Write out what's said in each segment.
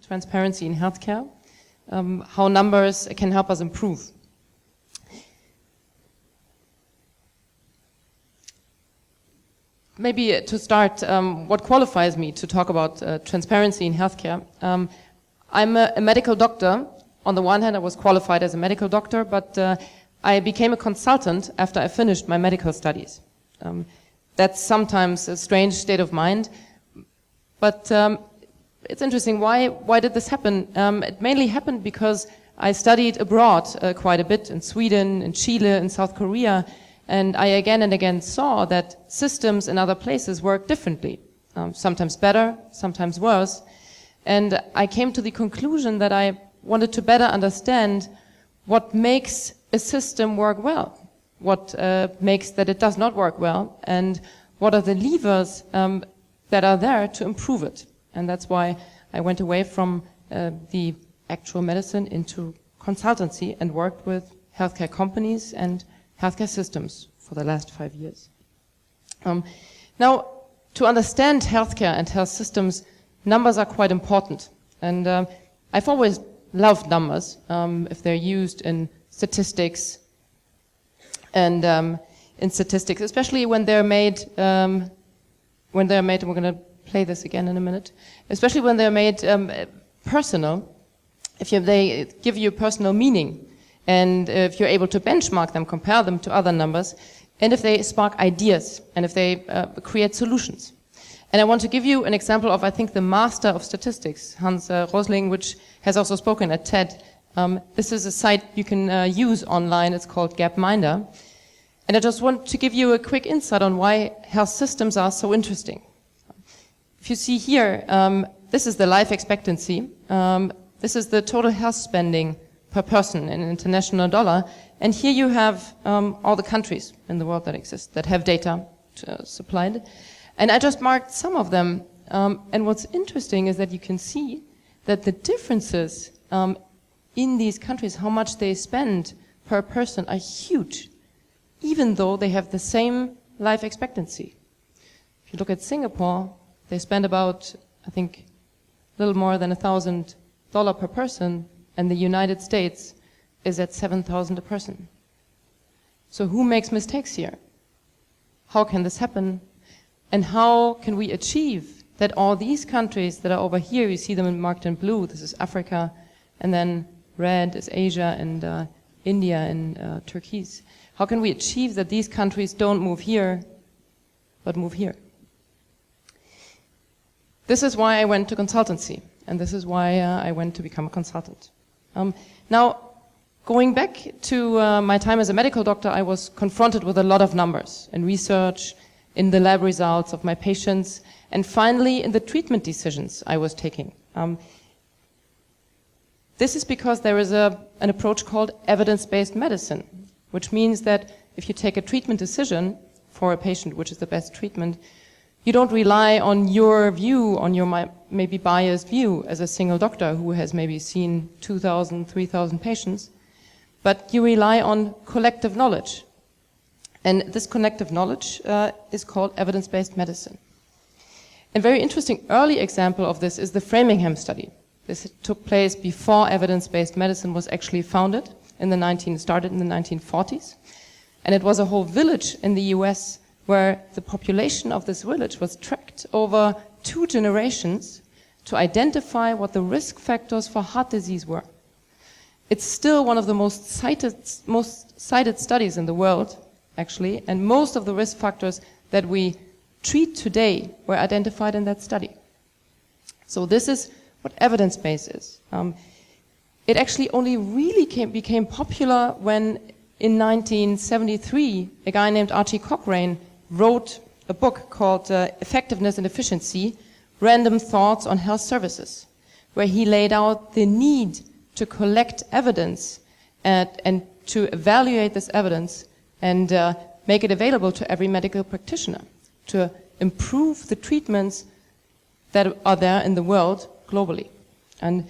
Transparency in healthcare, how numbers can help us improve. Maybe to start, what qualifies me to talk about transparency in healthcare. I'm a medical doctor. On the one hand, I was qualified as a medical doctor, but I became a consultant after I finished my medical studies. That's sometimes a strange state of mind, but it's interesting. Why did this happen? It mainly happened because I studied abroad quite a bit in Sweden, in Chile, in South Korea, and I again and again saw that systems in other places work differently, sometimes better, sometimes worse. And I came to the conclusion that I wanted to better understand what makes a system work well, what makes that it does not work well, and what are the levers that are there to improve it. And that's why I went away from the actual medicine into consultancy and worked with healthcare companies and healthcare systems for the last 5 years. Now, to understand healthcare and health systems, numbers are quite important. And I've always loved numbers if they're used in statistics and in statistics, especially when they're made, and we're going to play this again in a minute, especially when they're made personal, if they give you personal meaning, and if you're able to benchmark them, compare them to other numbers, and if they spark ideas, and if they create solutions. And I want to give you an example of, I think, the master of statistics, Hans Rosling, which has also spoken at TED. This is a site you can use online. It's called Gapminder. And I just want to give you a quick insight on why health systems are so interesting. If you see here, this is the life expectancy. This is the total health spending per person in international dollar. And here you have all the countries in the world that exist, that have data supplied. And I just marked some of them. And what's interesting is that you can see that the differences in these countries, how much they spend per person, are huge, even though they have the same life expectancy. If you look at Singapore, they spend about, I think, a little more than $1,000 per person, and the United States is at $7,000 a person. So who makes mistakes here? How can this happen? And how can we achieve that all these countries that are over here, you see them marked in blue, this is Africa, and then red is Asia and India and turquoise. How can we achieve that these countries don't move here, but move here? This is why I went to consultancy, and this is why I went to become a consultant. Now, going back to my time as a medical doctor, I was confronted with a lot of numbers and research in the lab results of my patients, and finally in the treatment decisions I was taking. This is because there is an approach called evidence-based medicine, which means that if you take a treatment decision for a patient, which is the best treatment, you don't rely on your view, on your maybe biased view as a single doctor who has maybe seen 2,000, 3,000 patients, but you rely on collective knowledge. And this collective knowledge is called evidence-based medicine. A very interesting early example of this is the Framingham study. This took place before evidence-based medicine was actually founded started in the 1940s. And it was a whole village in the US where the population of this village was tracked over 2 generations to identify what the risk factors for heart disease were. It's still one of the most cited studies in the world, actually, and most of the risk factors that we treat today were identified in that study. So this is what evidence-based is. It actually only really became popular when, in 1973, a guy named Archie Cochrane wrote a book called Effectiveness and Efficiency, Random Thoughts on Health Services, where he laid out the need to collect evidence and to evaluate this evidence and make it available to every medical practitioner to improve the treatments that are there in the world globally. And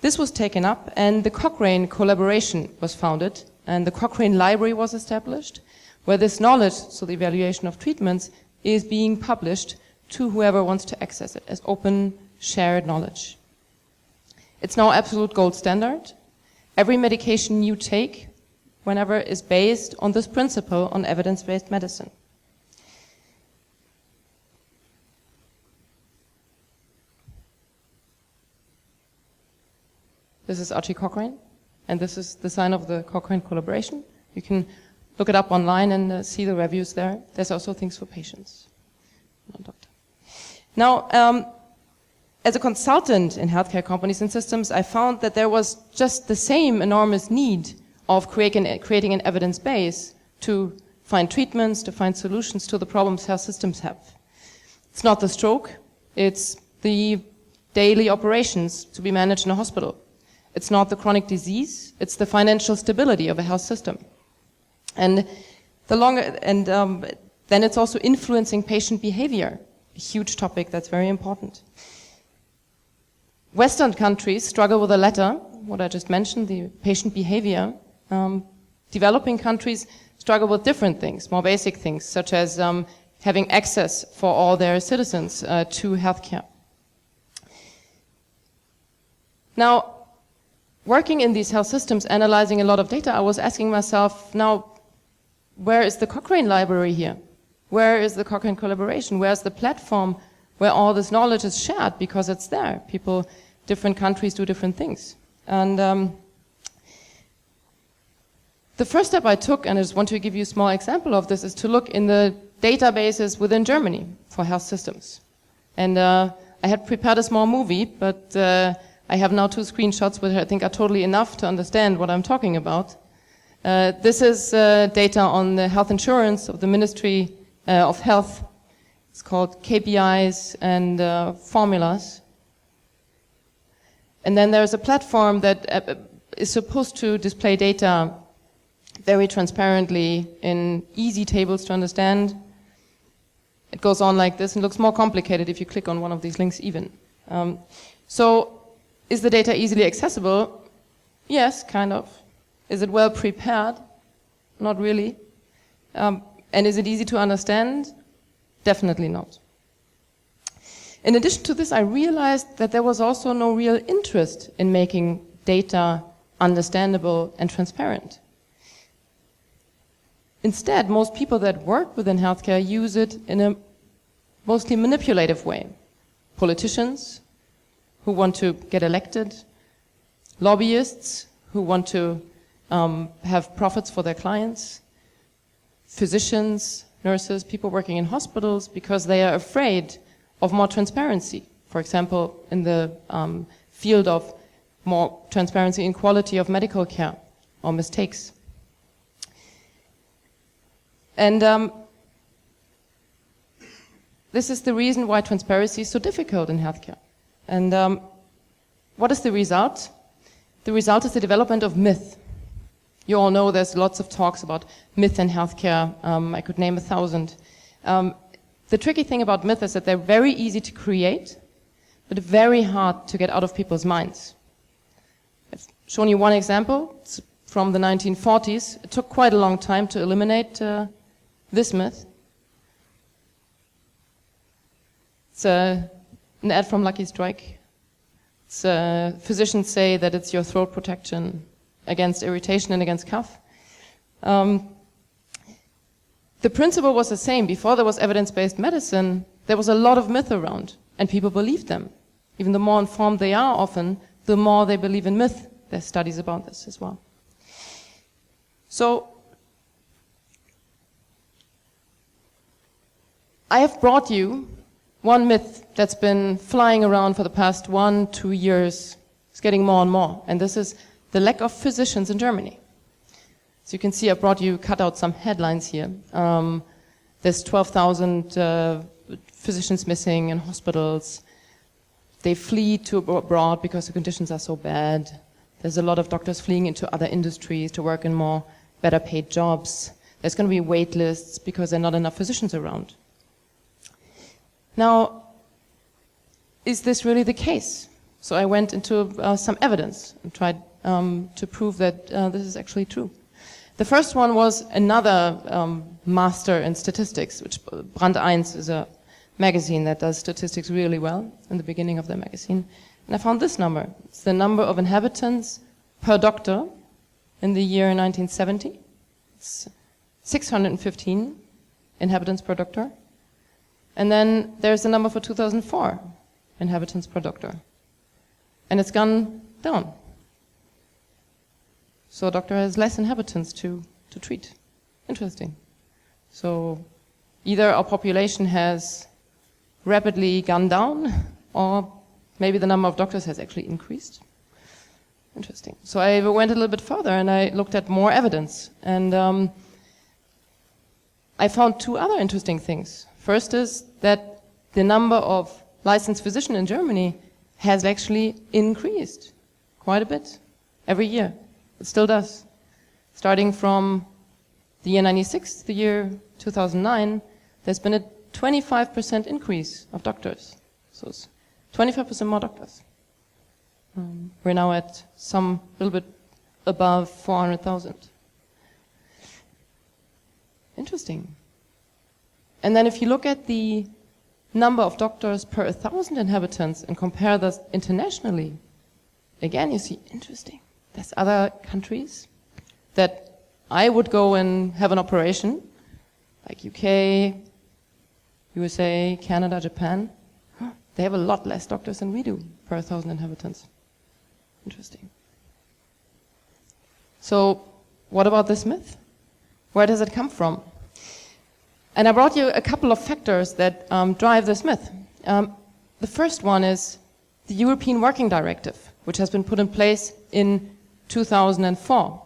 this was taken up, and the Cochrane collaboration was founded, and the Cochrane Library was established, where this knowledge, so the evaluation of treatments, is being published to whoever wants to access it as open, shared knowledge. It's now absolute gold standard. Every medication you take, whenever, is based on this principle, on evidence-based medicine. This is Archie Cochrane, and this is the sign of the Cochrane collaboration. You can look it up online and see the reviews there. There's also things for patients. Now, as a consultant in healthcare companies and systems, I found that there was just the same enormous need of creating an evidence base to find treatments, to find solutions to the problems health systems have. It's not the stroke, it's the daily operations to be managed in a hospital. It's not the chronic disease, it's the financial stability of a health system. And then it's also influencing patient behavior, a huge topic that's very important. Western countries struggle with the latter, what I just mentioned, the patient behavior. Developing countries struggle with different things, more basic things, such as having access for all their citizens to healthcare. Now, working in these health systems, analyzing a lot of data, I was asking myself, now, where is the Cochrane library here? Where is the Cochrane collaboration? Where's the platform where all this knowledge is shared? Because it's there. People, different countries do different things. And the first step I took, and I just want to give you a small example of this, is to look in the databases within Germany for health systems. And I had prepared a small movie, but I have now 2 screenshots which I think are totally enough to understand what I'm talking about. This is data on the health insurance of the Ministry of Health. It's called KPIs and formulas. And then there's a platform that is supposed to display data very transparently in easy tables to understand. It goes on like this and looks more complicated if you click on one of these links even. So is the data easily accessible? Yes, kind of. Is it well prepared? Not really. And is it easy to understand? Definitely not. In addition to this, I realized that there was also no real interest in making data understandable and transparent. Instead, most people that work within healthcare use it in a mostly manipulative way. Politicians who want to get elected, lobbyists who want to have profits for their clients, physicians, nurses, people working in hospitals because they are afraid of more transparency. For example, in the field of more transparency in quality of medical care or mistakes. And this is the reason why transparency is so difficult in healthcare. And what is the result? The result is the development of myth. You all know there's lots of talks about myth in healthcare. I could name 1,000. The tricky thing about myth is that they're very easy to create, but very hard to get out of people's minds. I've shown you one example. It's from the 1940s. It took quite a long time to eliminate this myth. It's an ad from Lucky Strike. It's, physicians say that it's your throat protection against irritation and against cough. The principle was the same. Before there was evidence-based medicine, there was a lot of myth around, and people believed them. Even the more informed they are often, the more they believe in myth. There's studies about this as well. So, I have brought you one myth that's been flying around for the past 1-2 years. It's getting more and more, and this is the lack of physicians in Germany. So you can see I brought you, cut out some headlines here. There's 12,000 physicians missing in hospitals. They flee to abroad because the conditions are so bad. There's a lot of doctors fleeing into other industries to work in more better paid jobs. There's going to be wait lists because there are not enough physicians around. Now, is this really the case? So I went into some evidence and tried to prove that this is actually true. The first one was another master in statistics, which Brand 1 is a magazine that does statistics really well in the beginning of the magazine. And I found this number. It's the number of inhabitants per doctor in the year 1970. It's 615 inhabitants per doctor. And then there's the number for 2004, inhabitants per doctor. And it's gone down. So a doctor has less inhabitants to treat. Interesting. So either our population has rapidly gone down, or maybe the number of doctors has actually increased. Interesting. So I went a little bit further and I looked at more evidence. And I found two other interesting things. First is that the number of licensed physicians in Germany has actually increased quite a bit every year. It still does. Starting from the year 96, the year 2009, there's been a 25% increase of doctors. So it's 25% more doctors. We're now at some little bit above 400,000. Interesting. And then if you look at the number of doctors per 1,000 inhabitants and compare this internationally, again you see, interesting. There's other countries that I would go and have an operation, like UK, USA, Canada, Japan. They have a lot less doctors than we do per 1,000 inhabitants. Interesting. So what about this myth? Where does it come from? And I brought you a couple of factors that drive this myth. The first one is the European Working Directive, which has been put in place in 2004,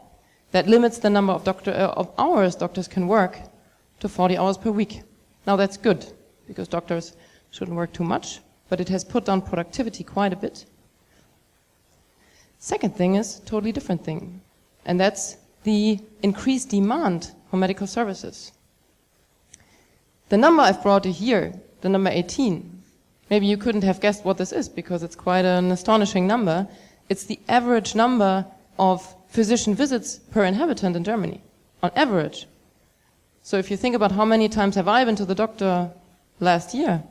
that limits the number of hours doctors can work to 40 hours per week. Now that's good, because doctors shouldn't work too much, but it has put down productivity quite a bit. Second thing is a totally different thing, and that's the increased demand for medical services. The number I've brought you here, the number 18, maybe you couldn't have guessed what this is because it's quite an astonishing number. It's the average number of physician visits per inhabitant in Germany, on average. So if you think about how many times have I been to the doctor last year,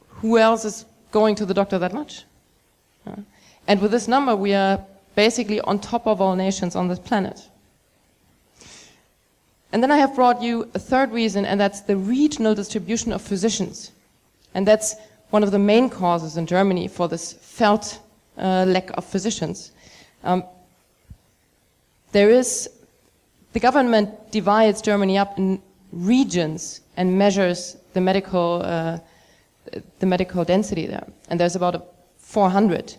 who else is going to the doctor that much? And with this number, we are basically on top of all nations on this planet. And then I have brought you a third reason, and that's the regional distribution of physicians. And that's one of the main causes in Germany for this felt lack of physicians. The government divides Germany up in regions and measures the medical density there. And there's about 400.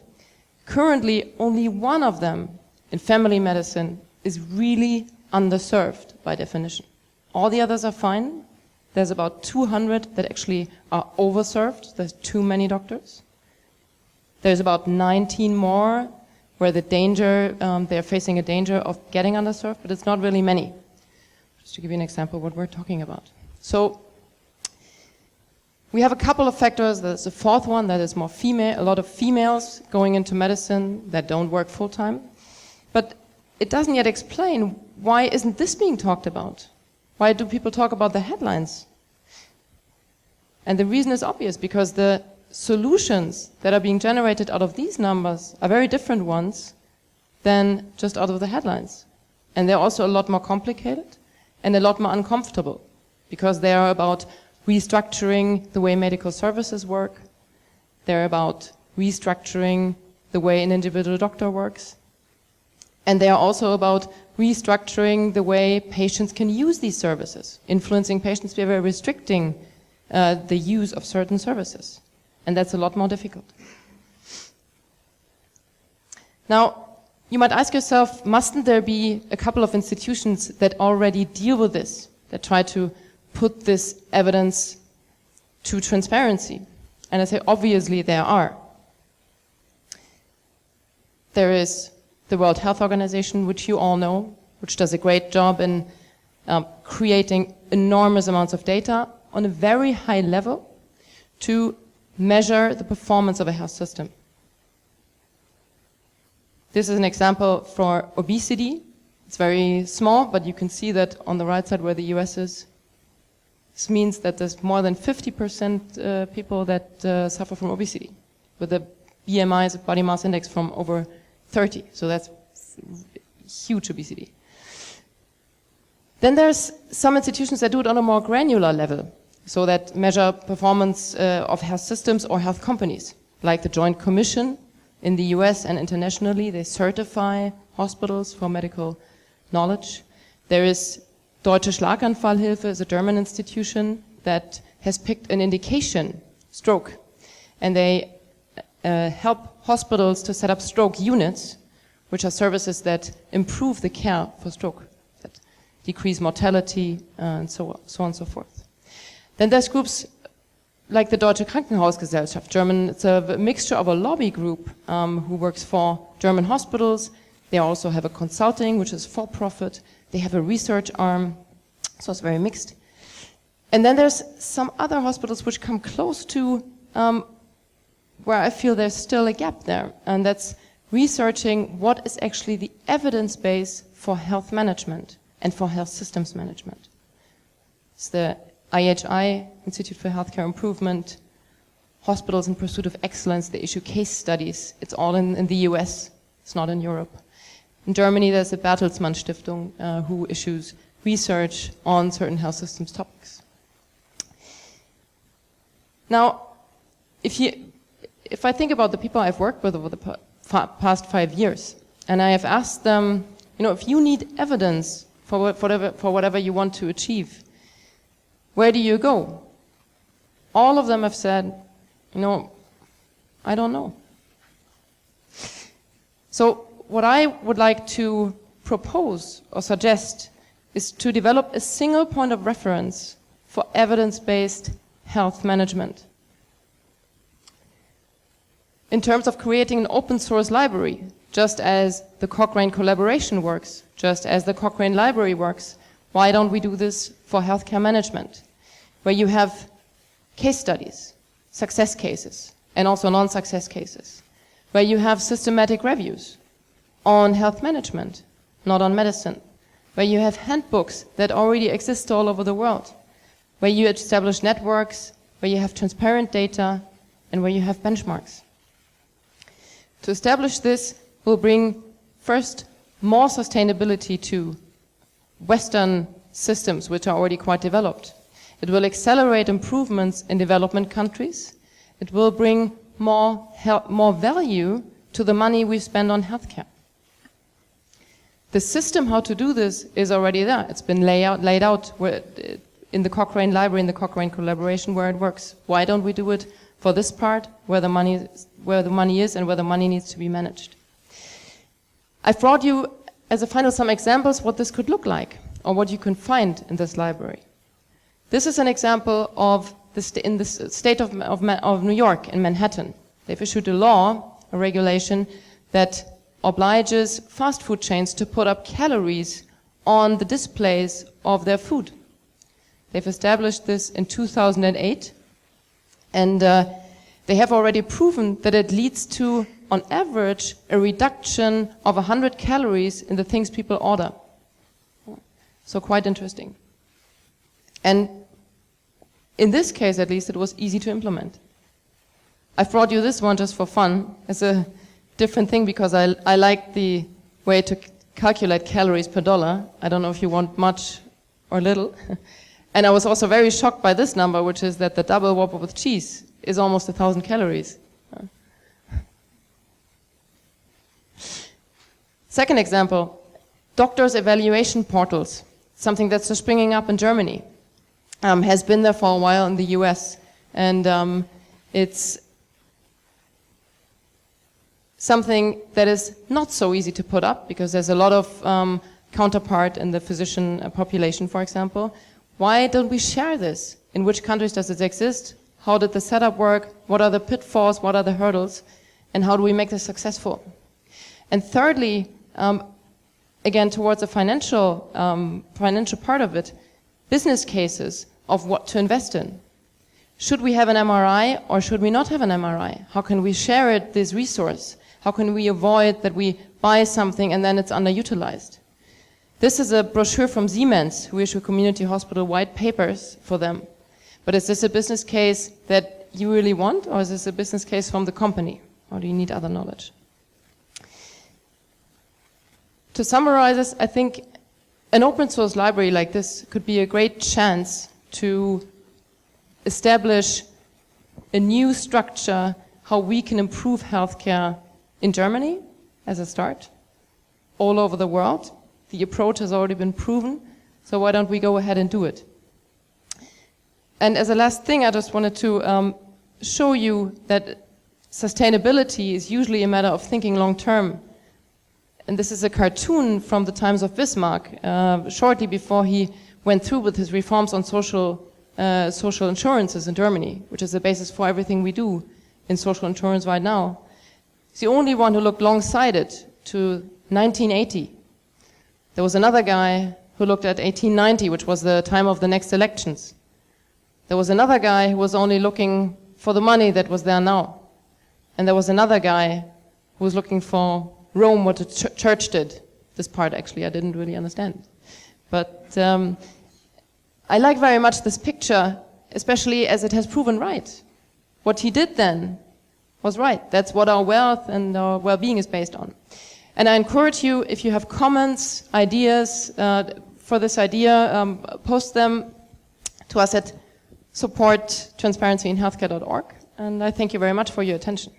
Currently, only one of them in family medicine is really underserved by definition. All the others are fine. There's about 200 that actually are overserved. There's too many doctors. There's about 19 more where they're facing a danger of getting underserved, but it's not really many. Just to give you an example of what we're talking about. So we have a couple of factors. There's a fourth one that is more female, a lot of females going into medicine that don't work full time. But it doesn't yet explain why isn't this being talked about? Why do people talk about the headlines? And the reason is obvious, because the solutions that are being generated out of these numbers are very different ones than just out of the headlines. And they're also a lot more complicated and a lot more uncomfortable, because they are about restructuring the way medical services work. They're about restructuring the way an individual doctor works. And they are also about restructuring the way patients can use these services, influencing patients by restricting the use of certain services. And that's a lot more difficult. Now, you might ask yourself, mustn't there be a couple of institutions that already deal with this, that try to put this evidence to transparency? And I say, obviously there are. There is the World Health Organization, which you all know, which does a great job in creating enormous amounts of data on a very high level to measure the performance of a health system. This is an example for obesity. It's very small, but you can see that on the right side where the US is. This means that there's more than 50% people that suffer from obesity. with a BMI, body mass index, from over 30. So that's huge obesity. Then there's some institutions that do it on a more granular level, so that measure performance of health systems or health companies, like the Joint Commission in the US and internationally. They certify hospitals for medical knowledge. There is Deutsche Schlaganfallhilfe, is a German institution that has picked an indication, stroke, and they help hospitals to set up stroke units, which are services that improve the care for stroke, that decrease mortality, and so on and so forth. Then there's groups like the Deutsche Krankenhausgesellschaft, German. It's a mixture of a lobby group who works for German hospitals. They also have a consulting, which is for profit. They have a research arm, so it's very mixed. And then there's some other hospitals which come close to where I feel there's still a gap there, and that's researching what is actually the evidence base for health management and for health systems management. It's the IHI, Institute for Healthcare Improvement, Hospitals in Pursuit of Excellence. They issue case studies. It's all in the US. It's not in Europe. In Germany, there's the Bertelsmann Stiftung, who issues research on certain health systems topics. Now, if I think about the people I've worked with over the past 5 years, and I have asked them, if you need evidence for whatever you want to achieve, where do you go? All of them have said, I don't know. So what I would like to propose or suggest is to develop a single point of reference for evidence-based health management. In terms of creating an open source library, just as the Cochrane collaboration works, just as the Cochrane library works, why don't we do this for healthcare management, where you have case studies, success cases, and also non-success cases, where you have systematic reviews on health management, not on medicine, where you have handbooks that already exist all over the world, where you establish networks, where you have transparent data, and where you have benchmarks. To establish this will bring, first, more sustainability to Western systems, which are already quite developed. It will accelerate improvements in development countries. It will bring more value to the money we spend on healthcare. The system how to do this is already there. It's been laid out in the Cochrane library, in the Cochrane collaboration, where it works. Why don't we do it for this part, where the money is and where the money needs to be managed? I've brought you, as a final, some examples what this could look like, or what you can find in this library. This is an example of in the state of New York, in Manhattan. They've issued a law, a regulation, that obliges fast food chains to put up calories on the displays of their food. They've established this in 2008, and they have already proven that it leads to, on average, a reduction of 100 calories in the things people order. So quite interesting. And in this case, at least, it was easy to implement. I've brought you this one just for fun. It's a different thing because I like the way to calculate calories per dollar. I don't know if you want much or little. And I was also very shocked by this number, which is that the double Whopper with cheese is almost 1,000 calories. Second example, doctors' evaluation portals, something that's just springing up in Germany, has been there for a while in the US, and it's something that is not so easy to put up because there's a lot of counterpart in the physician population, for example. Why don't we share this? In which countries does it exist? How did the setup work? What are the pitfalls? What are the hurdles? And how do we make this successful? And thirdly, again, towards the financial part of it, business cases of what to invest in. Should we have an MRI or should we not have an MRI? How can we share this resource? How can we avoid that we buy something and then it's underutilized? This is a brochure from Siemens, who issue community hospital white papers for them. But is this a business case that you really want, or is this a business case from the company, or do you need other knowledge? To summarize this, I think an open source library like this could be a great chance to establish a new structure how we can improve healthcare in Germany as a start, all over the world. The approach has already been proven, so why don't we go ahead and do it? And as a last thing, I just wanted to show you that sustainability is usually a matter of thinking long term. And this is a cartoon from the times of Bismarck, shortly before he went through with his reforms on social insurances in Germany, which is the basis for everything we do in social insurance right now. He's the only one who looked long-sighted to 1980. There was another guy who looked at 1890, which was the time of the next elections. There was another guy who was only looking for the money that was there now. And there was another guy who was looking for Rome, what the church did. This part, actually, I didn't really understand. But I like very much this picture, especially as it has proven right. What he did then was right. That's what our wealth and our well-being is based on. And I encourage you, if you have comments, ideas for this idea, post them to us at support transparencyinhealthcare.org. And I thank you very much for your attention.